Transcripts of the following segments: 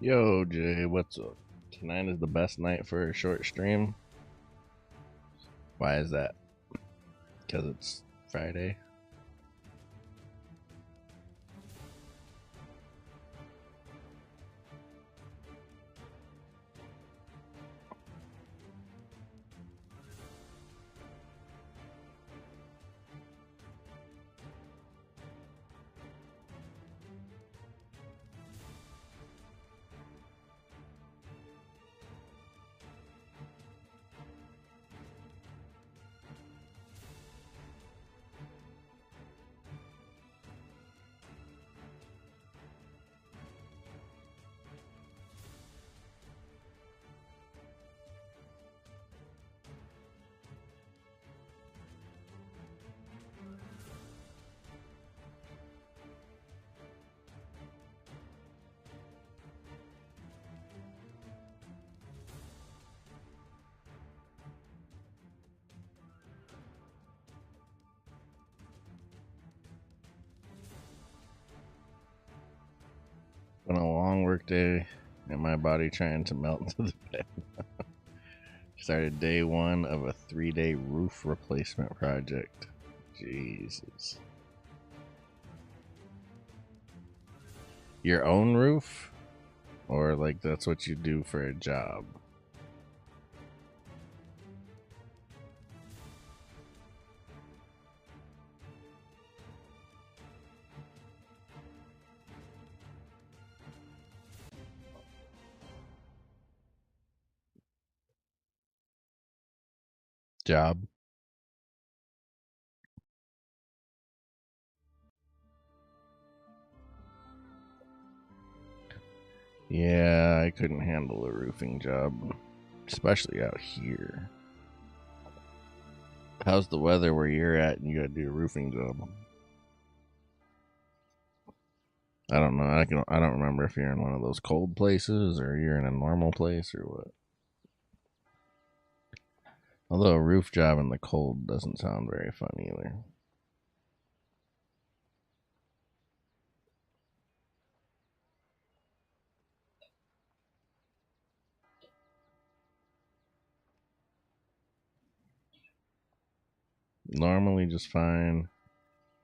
Yo, Jay, what's up? Tonight is the best night for a short stream. Why is that? Because it's Friday. Been a long work day, and my body trying to melt into the bed. Started day one of a 3-day roof replacement project. Jesus. Your own roof? Or like that's what you do for a job? Job? Yeah, I couldn't handle a roofing job, especially out here. How's the weather where you're at and you gotta do a roofing job? I don't know. I don't remember if you're in one of those cold places or you're in a normal place or what. Although a roof job in the cold doesn't sound very fun either. Normally just fine.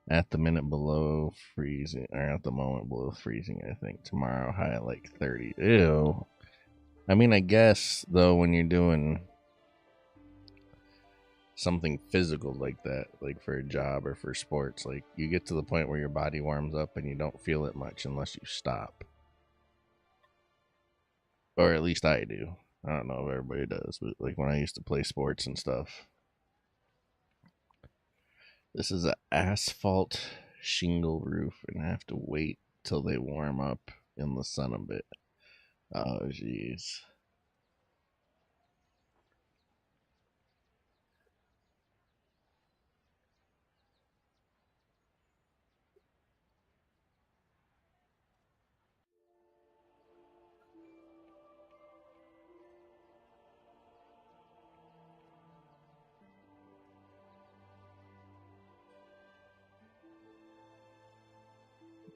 At the minute below freezing, or at the moment below freezing, I think. Tomorrow high like 30. Ew. I mean, I guess, though, when you're doing something physical like that, like for a job or for sports, like you get to the point where your body warms up and you don't feel it much unless you stop. Or at least I do. I don't know if everybody does, but like when I used to play sports and stuff. This is an asphalt shingle roof, and I have to wait till they warm up in the sun a bit. Oh, jeez.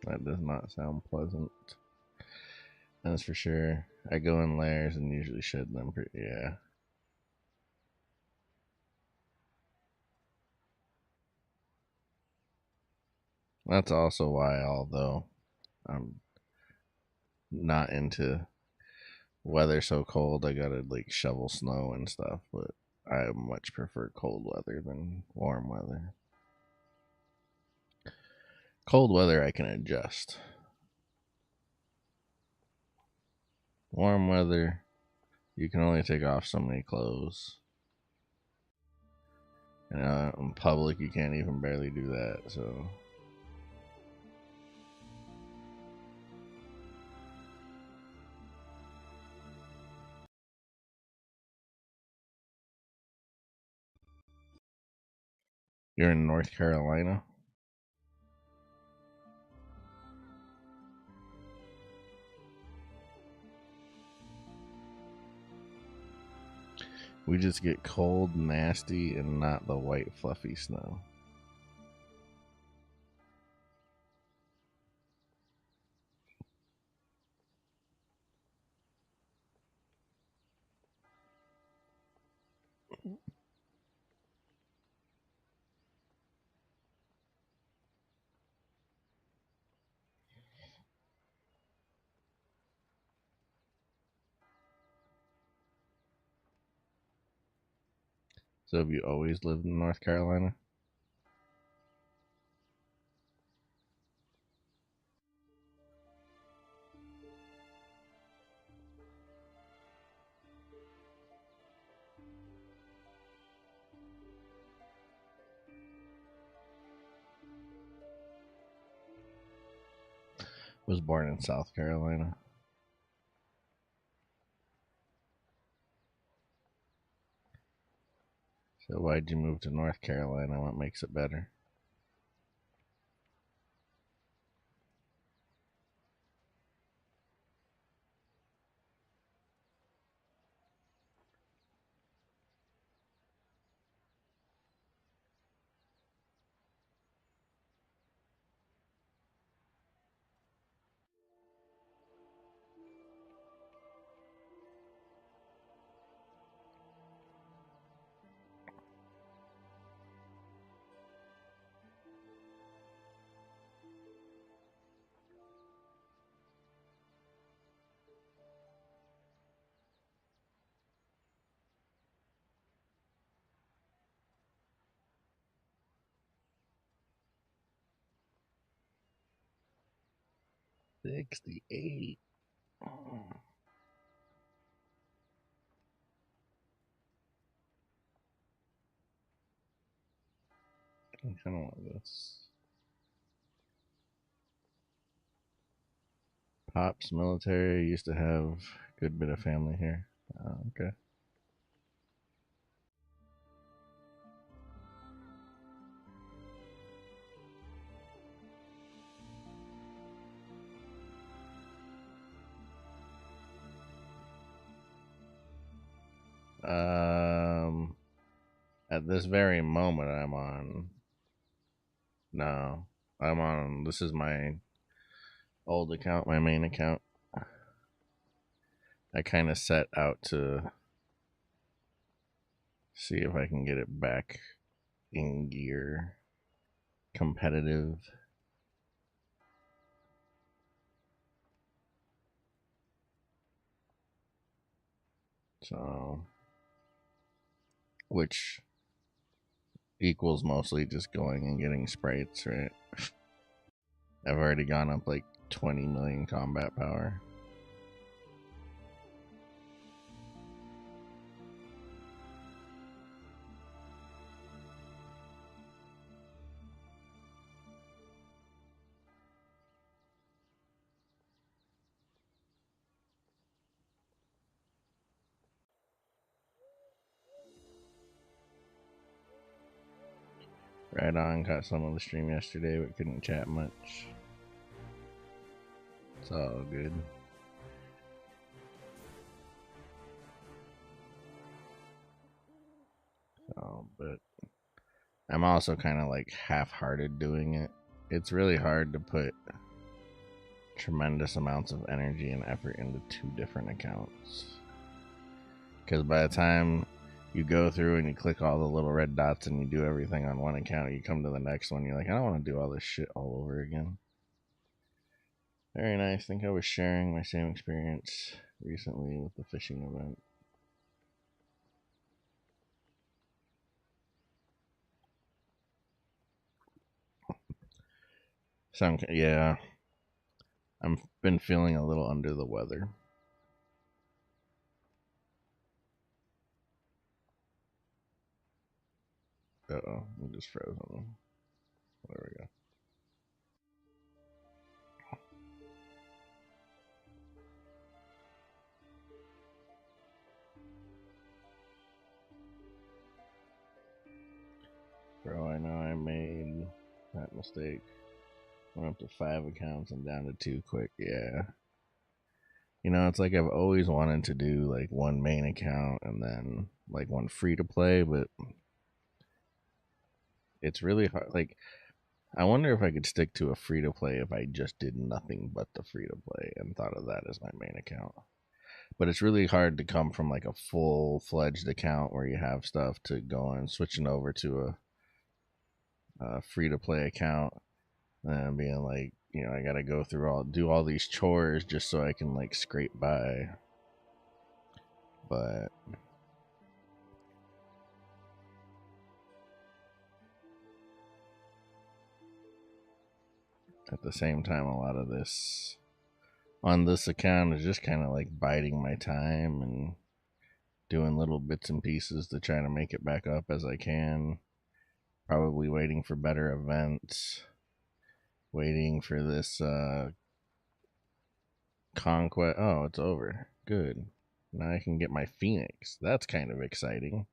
That does not sound pleasant. That's for sure. I go in layers and usually shed them. Yeah. That's also why, although I'm not into weather so cold, I gotta like shovel snow and stuff, but I much prefer cold weather than warm weather. Cold weather I can adjust. Warm weather, you can only take off so many clothes. And in public, you can't even barely do that, so. You're in North Carolina? We just get cold, nasty, and not the white, fluffy snow. So have you always lived in North Carolina? Was born in South Carolina. So why'd you move to North Carolina? What makes it better? $68. I kind of want this. Pops military used to have a good bit of family here. Okay. At this very moment, I'm on. No, I'm on. This is my old account, my main account. I kind of set out to see if I can get it back in gear, competitive. So, which equals mostly just going and getting sprites, right? I've already gone up like 20 million combat power. Right on, caught some of the stream yesterday, but couldn't chat much. It's all good. But I'm also kind of like half-hearted doing it. It's really hard to put tremendous amounts of energy and effort into two different accounts. Because by the time you go through and you click all the little red dots and you do everything on one account, you come to the next one, you're like, I don't want to do all this shit all over again. Very nice. I think I was sharing my same experience recently with the fishing event. Yeah, I've been feeling a little under the weather. Uh-oh, I'm just frozen. There we go. Bro, I know I made that mistake. Went up to 5 accounts and down to 2 quick. Yeah. You know, it's like I've always wanted to do like one main account and then like one free to play, but it's really hard. Like, I wonder if I could stick to a free to play if I just did nothing but the free to play and thought of that as my main account. But it's really hard to come from like a full-fledged account where you have stuff to go on, switching over to a free-to-play account and being like, you know, I gotta go through do all these chores just so I can like scrape by. But at the same time, a lot of this on this account is just kind of like biding my time and doing little bits and pieces to try to make it back up as I can. Probably waiting for better events, waiting for this conquest. Oh, it's over. Good. Now I can get my Phoenix. That's kind of exciting.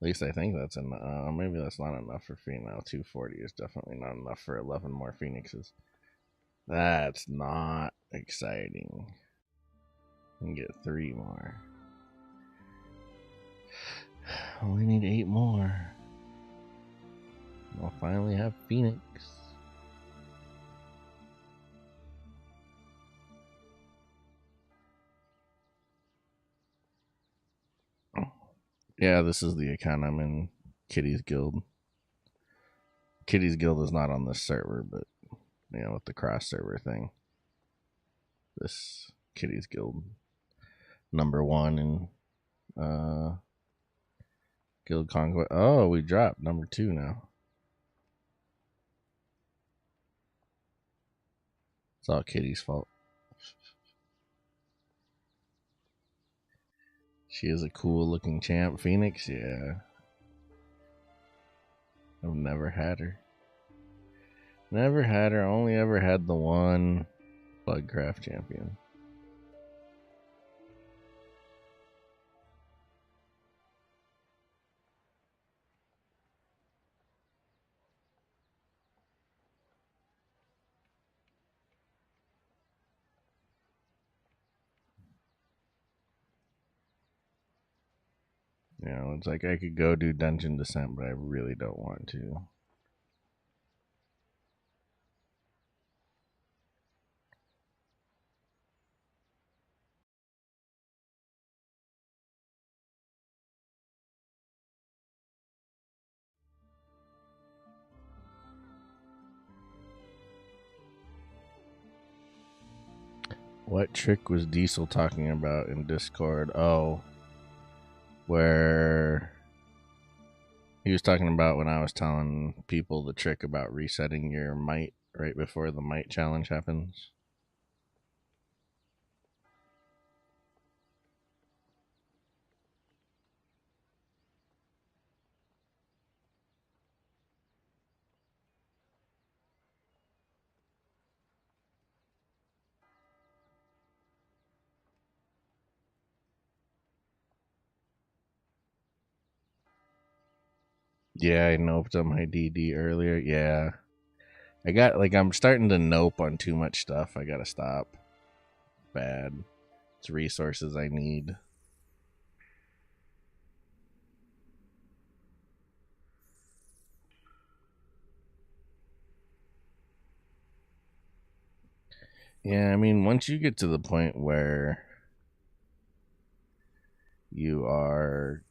At least I think that's enough. Maybe that's not enough for female. 240 is definitely not enough for 11 more Phoenixes. That's not exciting. We can get 3 more. We need 8 more. We'll finally have Phoenix. Yeah, this is the account I'm in. Kitty's Guild. Kitty's Guild is not on this server, but you know, with the cross server thing. This Kitty's Guild. #1 in Guild Conquest. Oh, we dropped #2 now. It's all Kitty's fault. She is a cool looking champ. Phoenix, yeah. I've never had her. Never had her. Only ever had the one Bloodcraft champion. You know, it's like I could go do Dungeon Descent, but I really don't want to. What trick was Diesel talking about in Discord? Oh, where he was talking about when I was telling people the trick about resetting your might right before the might challenge happens. Yeah, I noped on my DD earlier. Yeah. I'm starting to nope on too much stuff. I gotta stop. Bad. It's resources I need. Yeah, I mean, once you get to the point where you are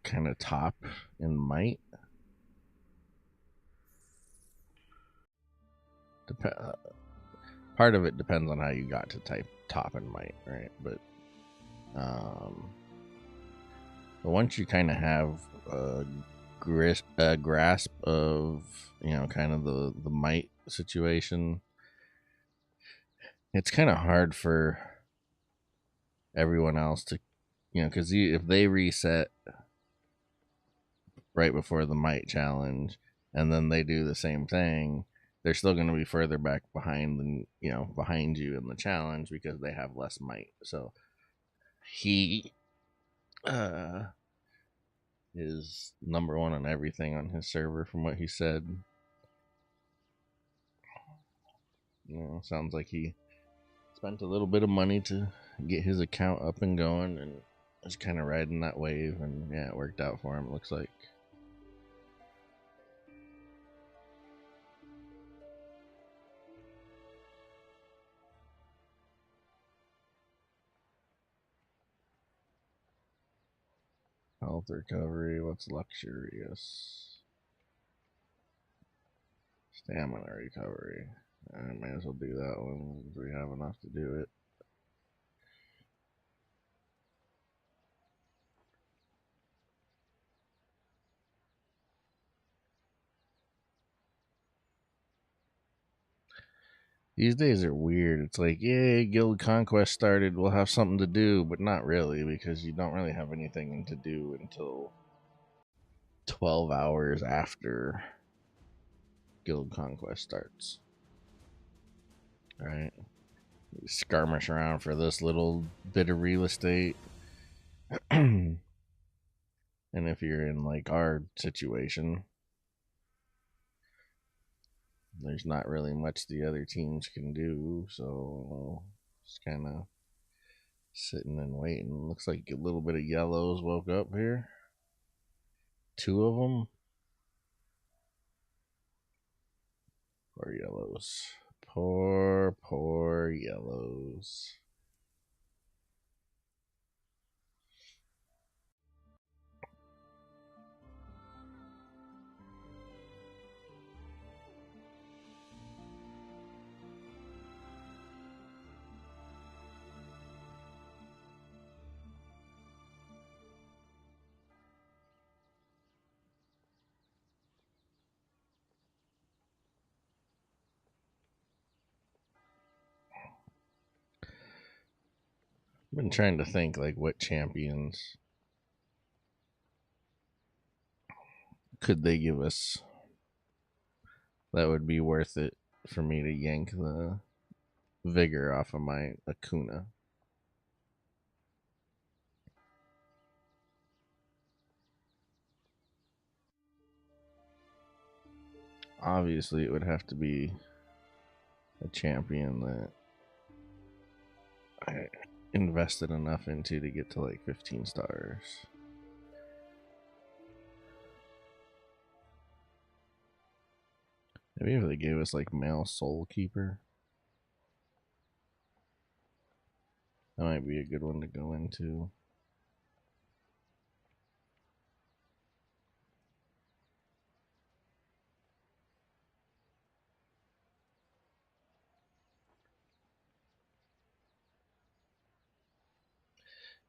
kind of top in might, part of it depends on how you got to type top in might, right? But once you kind of have a grasp of, you know, kind of the might situation, it's kind of hard for everyone else to, you know, because if they reset right before the might challenge and then they do the same thing, they're still going to be further back behind than, you know, behind you in the challenge because they have less might. So he is #1 on everything on his server from what he said. You know, sounds like he spent a little bit of money to get his account up and going and is kind of riding that wave, and yeah, it worked out for him, it looks like. Health recovery. What's luxurious? Stamina recovery. I may as well do that one if we have enough to do it. These days are weird. It's like, yay, Guild Conquest started. We'll have something to do, but not really, because you don't really have anything to do until 12 hours after Guild Conquest starts. Right? You skirmish around for this little bit of real estate. And if you're in like our situation, there's not really much the other teams can do, so just kind of sitting and waiting. Looks like a little bit of yellows woke up here. 2 of them. Poor yellows. Poor yellows. I've been trying to think like what champions could they give us that would be worth it for me to yank the vigor off of my Akuna. Obviously, it would have to be a champion that I invested enough into to get to like 15 stars. Maybe if they gave us like male soul keeper, that might be a good one to go into.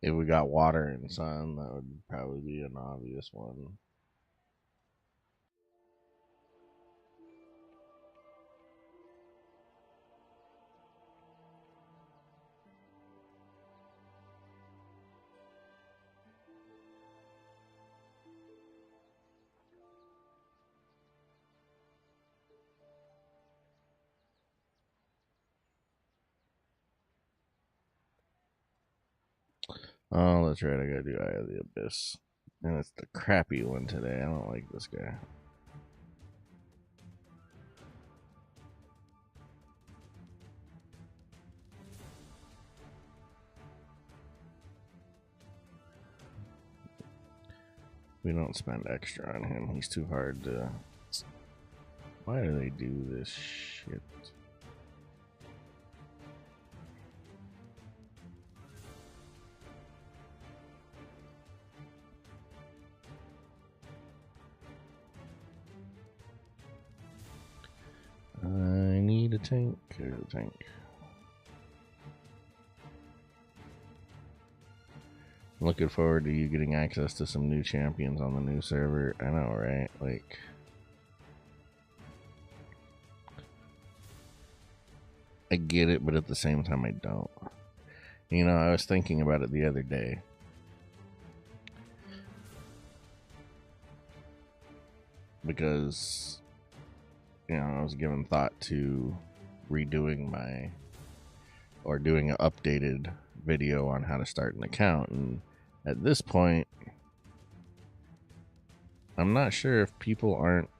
If we got water and sun, that would probably be an obvious one. Oh, that's right. I gotta do Eye of the Abyss. And it's the crappy one today. I don't like this guy. We don't spend extra on him. He's too hard to... Why do they do this shit? I need a tank. There's a tank. I'm looking forward to you getting access to some new champions on the new server. I know, right? Like... I get it, but at the same time I don't. You know, I was thinking about it the other day. Because, you know, I was giving thought to redoing my... or doing an updated video on how to start an account. And at this point, I'm not sure if people aren't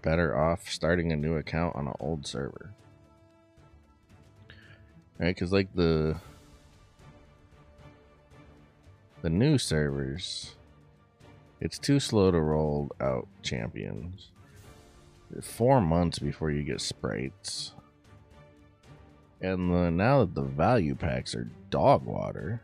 better off starting a new account on an old server. Right, because like the new servers, it's too slow to roll out champions. 4 months before you get sprites. And now that the value packs are dog water,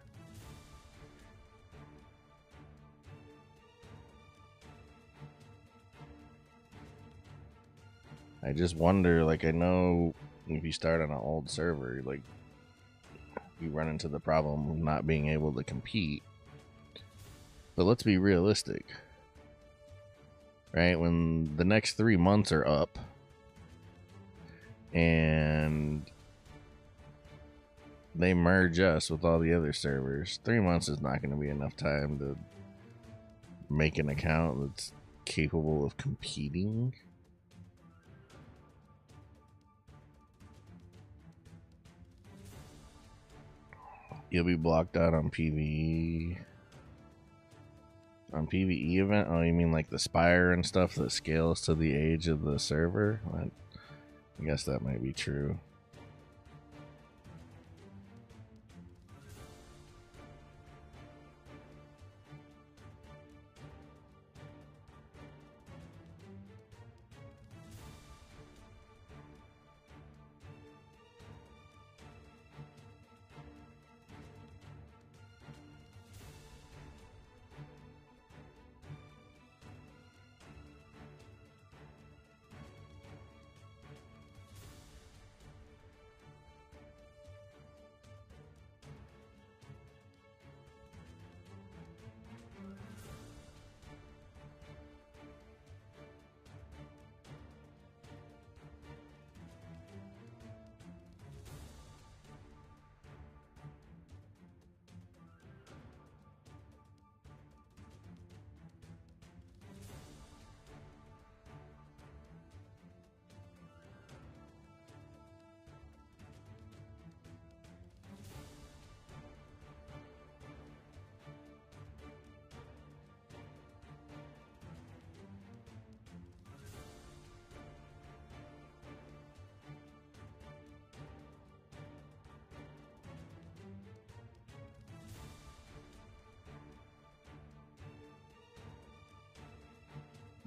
I just wonder, like, I know if you start on an old server, like, you run into the problem of not being able to compete. But let's be realistic, right? When the next 3 months are up and they merge us with all the other servers, 3 months is not going to be enough time to make an account that's capable of competing. You'll be blocked out on PvE. On PvE event? Oh, you mean like the spire and stuff that scales to the age of the server? I guess that might be true.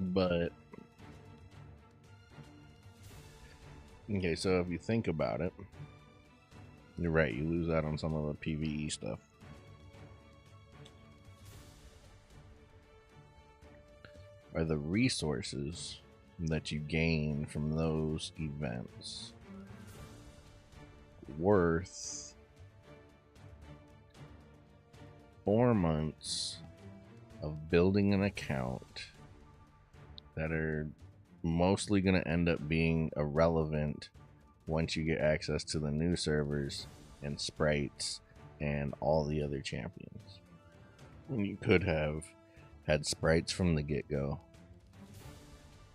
But okay, so if you think about it, you're right, you lose out on some of the PvE stuff. Are the resources that you gain from those events worth 4 months of building an account that are mostly going to end up being irrelevant once you get access to the new servers and sprites and all the other champions, when you could have had sprites from the get-go,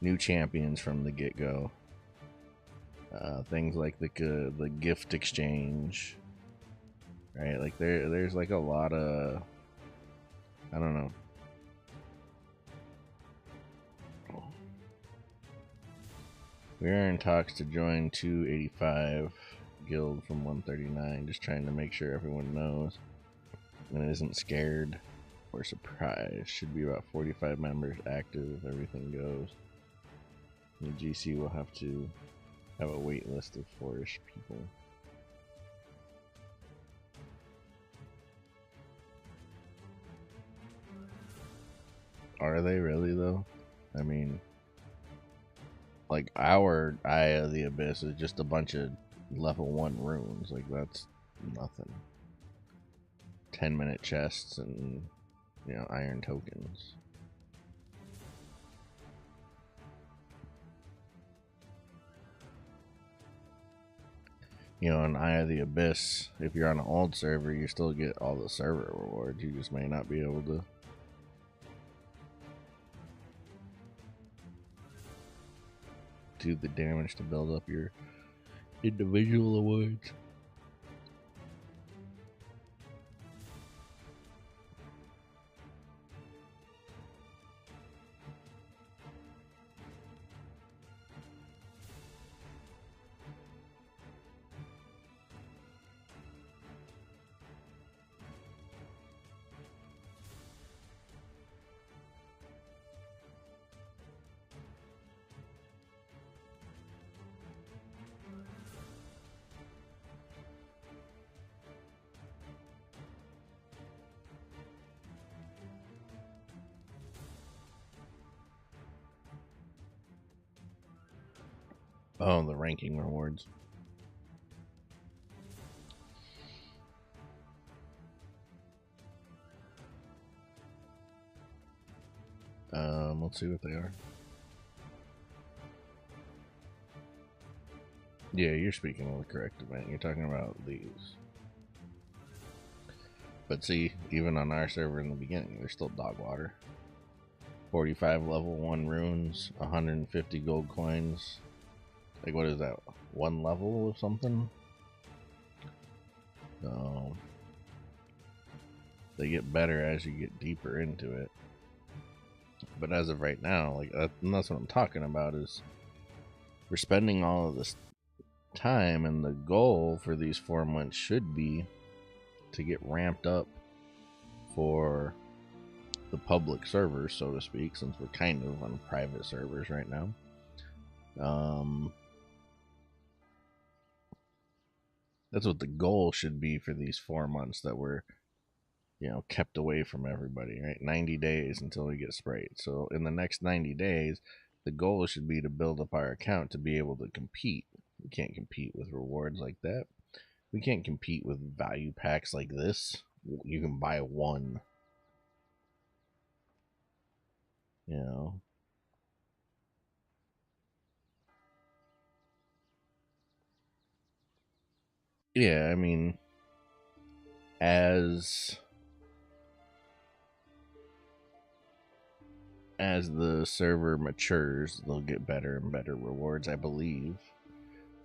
new champions from the get-go, things like the gift exchange, right? Like there's like a lot of, I don't know. We are in talks to join 285 guild from 139, just trying to make sure everyone knows and isn't scared or surprised. Should be about 45 members active if everything goes. The GC will have to have a wait list of 4-ish people. Are they really though? I mean, like, our Eye of the Abyss is just a bunch of level 1 runes. Like, that's nothing. 10-minute chests and, you know, iron tokens. You know, in Eye of the Abyss, if you're on an old server, you still get all the server rewards. You just may not be able to do the damage to build up your individual awards. Oh, the ranking rewards. Let's see what they are. Yeah, you're speaking of the correct event. You're talking about these. But see, even on our server in the beginning, there's still dog water. 45 level 1 runes, 150 gold coins. Like, what is that? 1 level of something? So, they get better as you get deeper into it. But as of right now, like, that's what I'm talking about, is we're spending all of this time, and the goal for these 4 months should be to get ramped up for the public servers, so to speak, since we're kind of on private servers right now. That's what the goal should be for these 4 months that we're, kept away from everybody, right? 90 days until we get sprayed. So in the next 90 days, the goal should be to build up our account to be able to compete. We can't compete with rewards like that. We can't compete with value packs like this. You can buy one. Yeah, I mean, as the server matures, they'll get better and better rewards, I believe,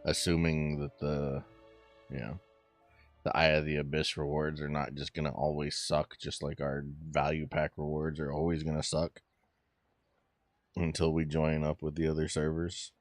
assuming that the Eye of the Abyss rewards are not just gonna always suck, just like our value pack rewards are always gonna suck until we join up with the other servers.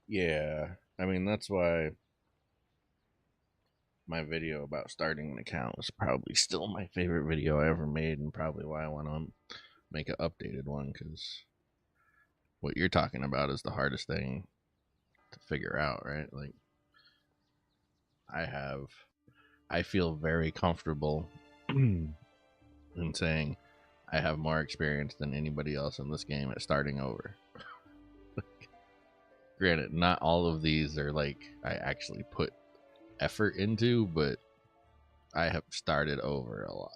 Yeah, I mean, that's why my video about starting an account was probably still my favorite video I ever made, and probably why I want to make an updated one, because what you're talking about is the hardest thing to figure out, right? Like, I feel very comfortable in saying I have more experience than anybody else in this game at starting over. Granted, not all of these are like I actually put effort into, but I have started over a lot.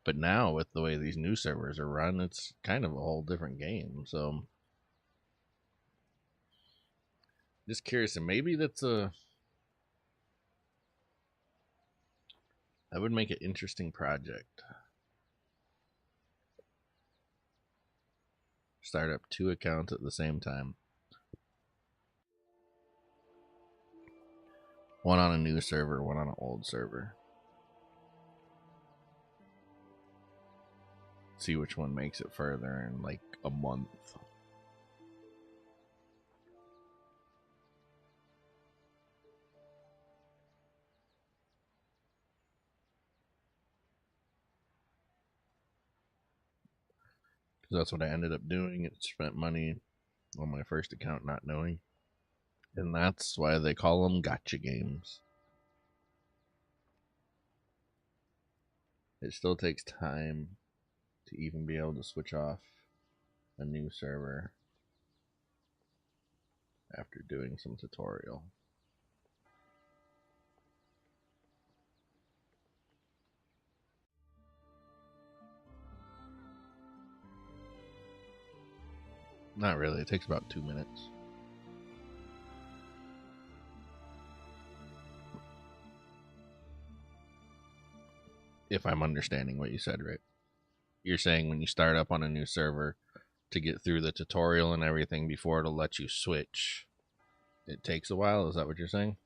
But now with the way these new servers are run, it's kind of a whole different game. So just curious, and maybe that would make an interesting project. Start up 2 accounts at the same time. One on a new server, one on an old server. See which one makes it further in like a month. because that's what I ended up doing. It spent money on my first account not knowing. And that's why they call them gotcha games. It still takes time to even be able to switch off a new server after doing some tutorial. Not really, it takes about 2 minutes. If I'm understanding what you said right. You're saying when you start up on a new server to get through the tutorial and everything before it'll let you switch, it takes a while. Is that what you're saying?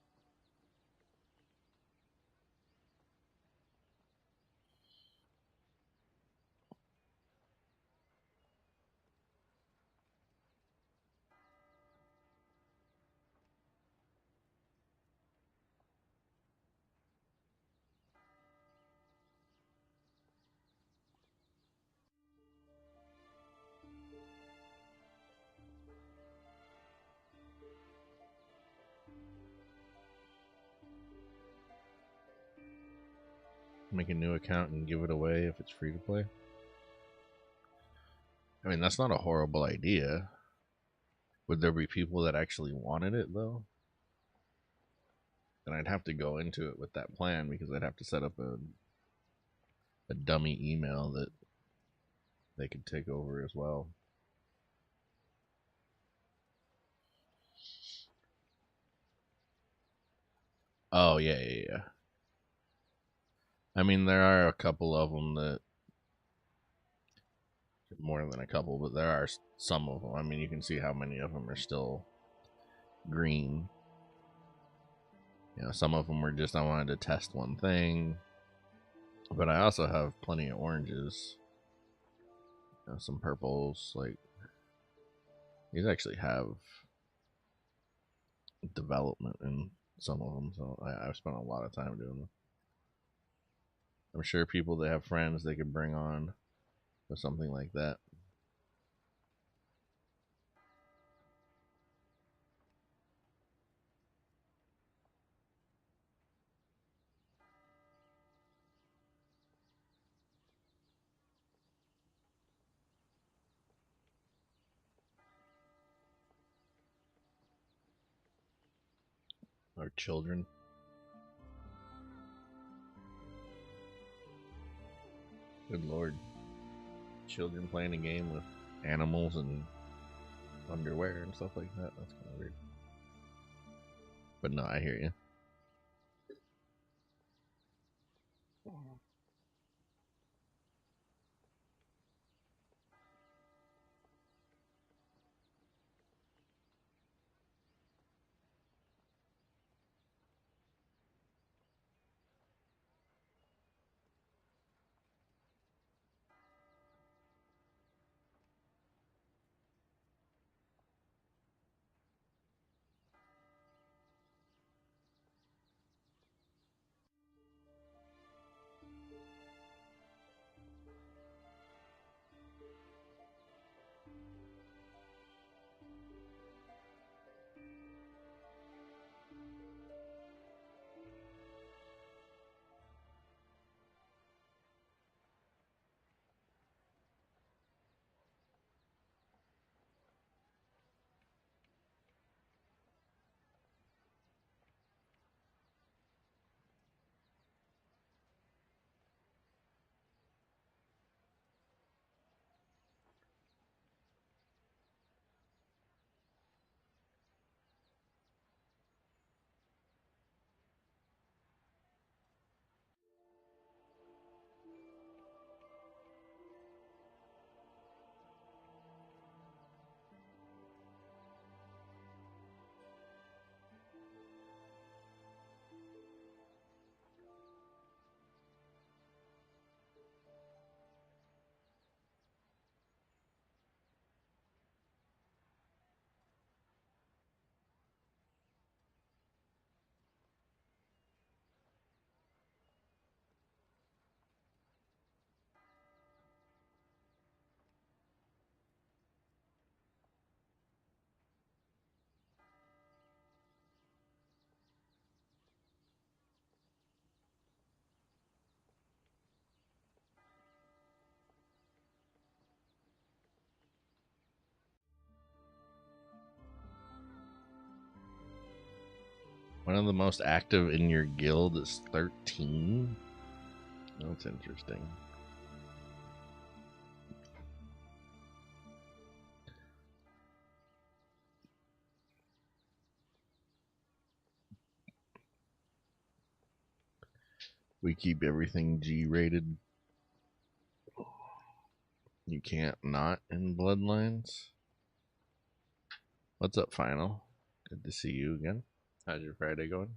Make a new account and give it away if it's free to play? I mean, that's not a horrible idea. Would there be people that actually wanted it, though? Then I'd have to go into it with that plan because I'd have to set up a dummy email that they could take over as well. Oh, yeah. I mean, there are a couple of them that, more than a couple, but there are some of them. I mean, you can see how many of them are still green. You know, some of them were just, I wanted to test one thing. But I also have plenty of oranges. You know, some purples. Like, these actually have development in some of them. So I've spent a lot of time doing them. I'm sure people that have friends they could bring on with something like that. Or children. Good lord. Children playing a game with animals and underwear and stuff like that. That's kind of weird. But no, I hear you. One of the most active in your guild is 13. That's interesting. We keep everything G rated. You can't not in Bloodlines. What's up, Final? Good to see you again. How's your Friday going?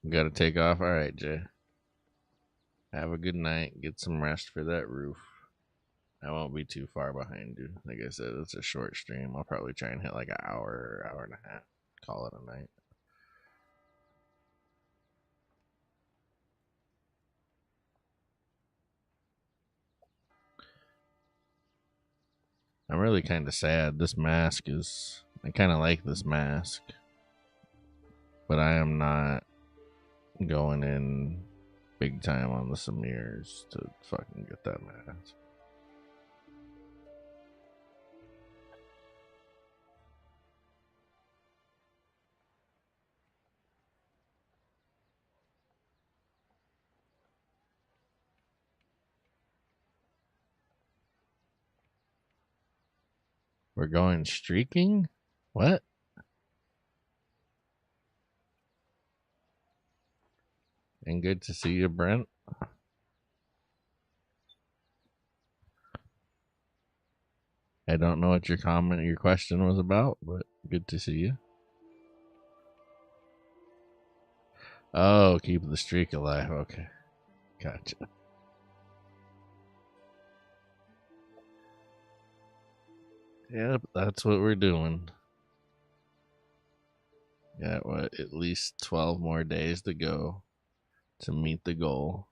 Gotta take off. All right, Jay. Have a good night. Get some rest for that roof. I won't be too far behind you. Like I said, it's a short stream. I'll probably try and hit like an hour or hour and a half. Call it a night. I'm really kind of sad. This mask is... I kind of like this mask. But I am not going in big time on the Samirs to fucking get that mask. We're going streaking? What? And good to see you, Brent. I don't know what your question was about, but good to see you. Oh, keep the streak alive. Okay. Gotcha. Yep, that's what we're doing. Got what, at least 12 more days to go to meet the goal.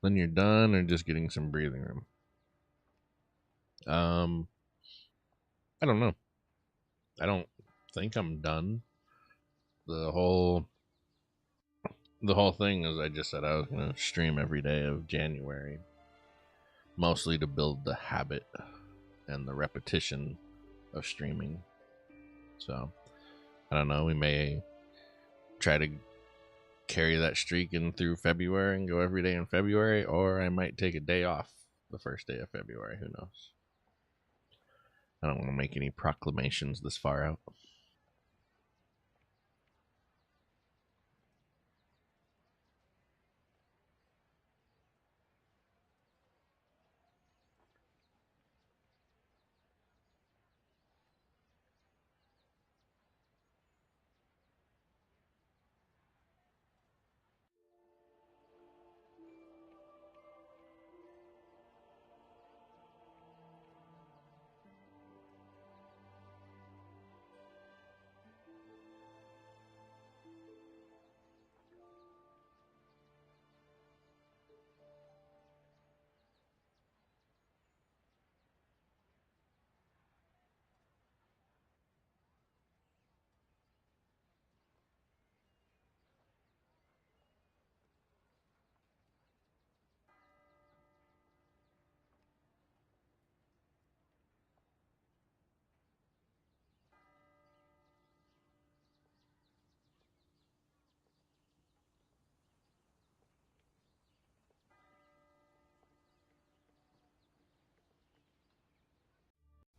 Then you're done or just getting some breathing room? Um, I don't know. I don't think I'm done. The whole the whole thing is I just said I was gonna stream every day of January, mostly to build the habit and the repetition of streaming. So I don't know. We may try to carry that streak in through February and go every day in February, or I might take a day off the first day of February. Who knows? I don't want to make any proclamations this far out.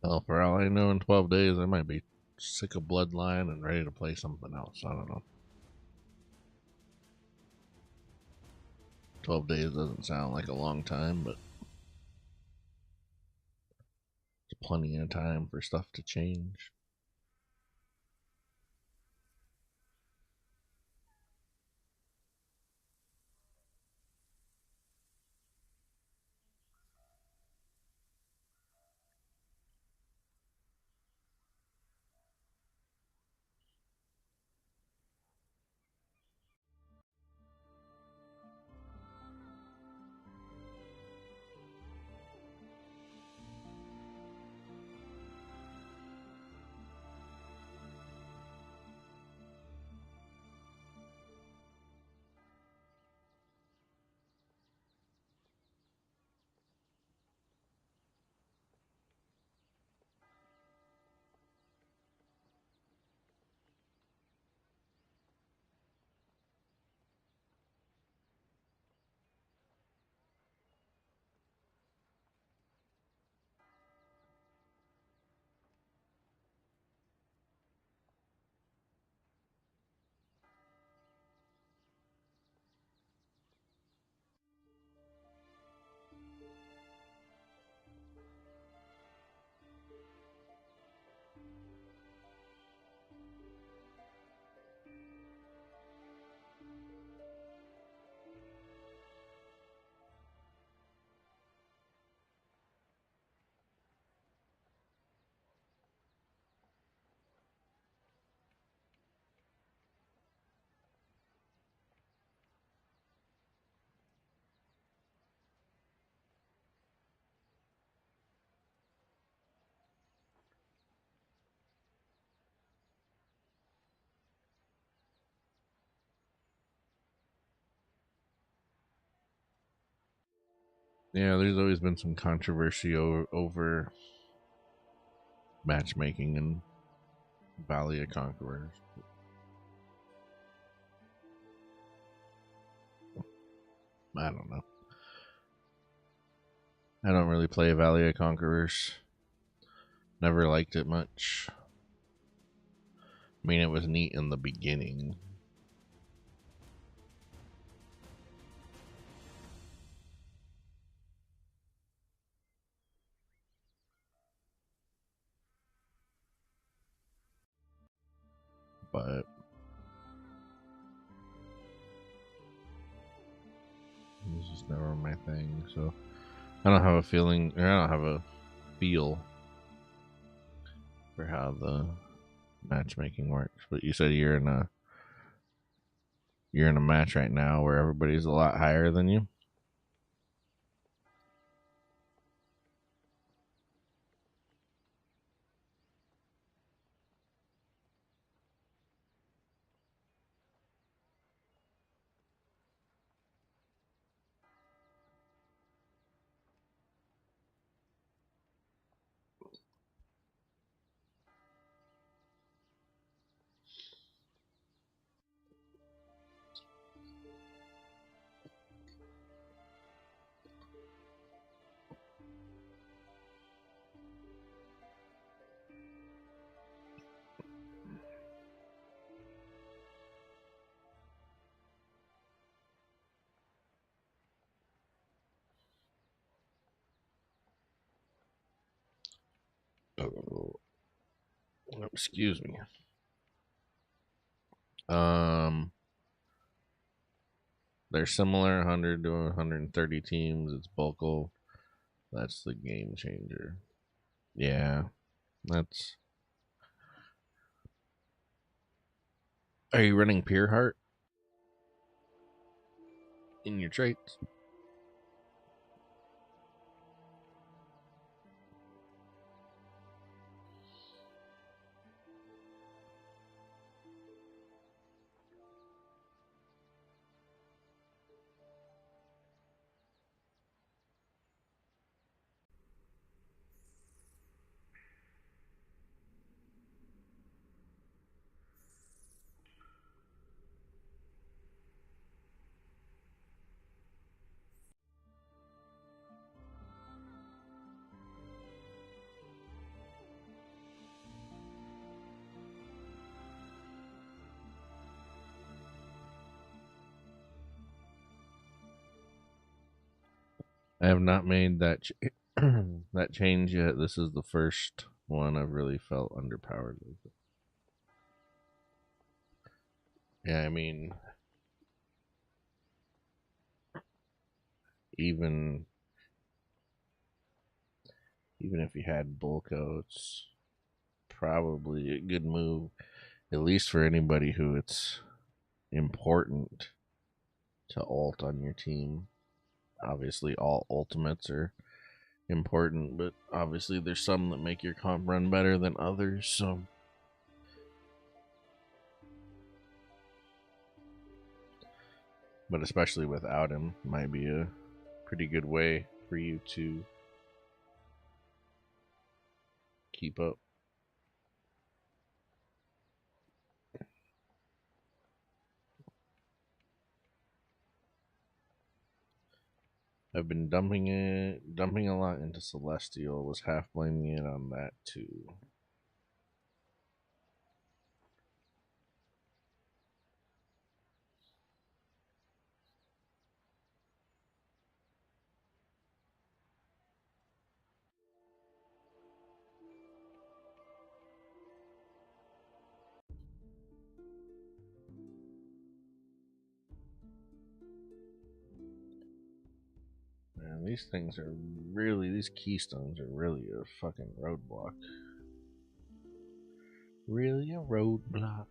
Well, for all I know, in 12 days, I might be sick of Bloodline and ready to play something else. I don't know. 12 days doesn't sound like a long time, but it's plenty of time for stuff to change. Yeah, there's always been some controversy over matchmaking in Valley of Conquerors. I don't know. I don't really play Valley of Conquerors. Never liked it much. I mean, it was neat in the beginning. But it's just never my thing. So I don't have a feeling, or I don't have a feel for how the matchmaking works. But you said you're in a match right now where everybody's a lot higher than you. Oh, excuse me. They're similar, 100 to 130 teams. It's bulk. That's the game changer. Yeah, that's. Are you running Pure Heart in your traits? I have not made that that change yet. This is the first one I've really felt underpowered with. Yeah, I mean, even even if you had Bulko, it's probably a good move, at least for anybody who it's important to ult on your team. Obviously, all ultimates are important, but obviously there's some that make your comp run better than others. So, but especially without him, might be a pretty good way for you to keep up. I've been dumping a lot into Celestial. Was half blaming it on that too. Man, these things are really, these keystones are really a fucking roadblock. Really a roadblock.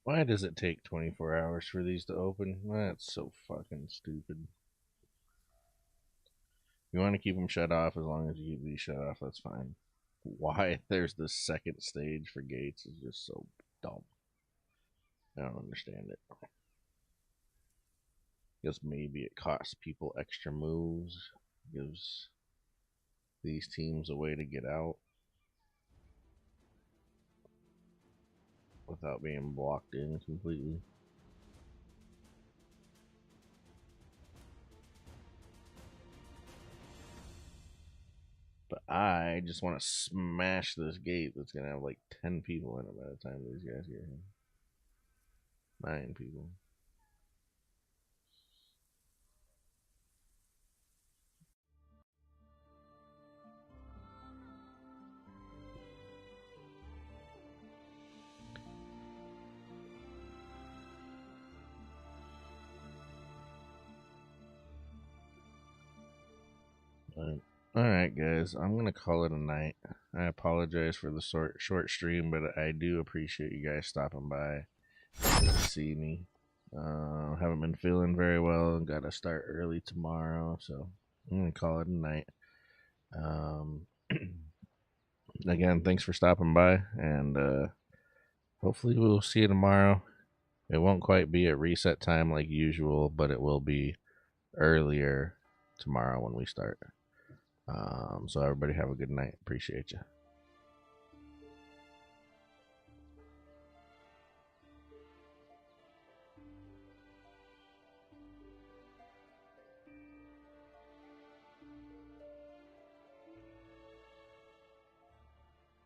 Why does it take 24 hours for these to open? That's so fucking stupid. You want to keep them shut off as long as you keep these shut off, that's fine. Why there's the second stage for gates is just so dumb. I don't understand it. Because maybe it costs people extra moves, gives these teams a way to get out without being blocked in completely. But I just want to smash this gate that's going to have like 10 people in it by the time these guys get here. 9 people. Alright, guys, I'm going to call it a night. I apologize for the short stream, but I do appreciate you guys stopping by to see me. Haven't been feeling very well. Got to start early tomorrow, so I'm going to call it a night. Again, thanks for stopping by, and hopefully we'll see you tomorrow. It won't quite be at reset time like usual, but it will be earlier tomorrow when we start. So everybody have a good night. Appreciate you.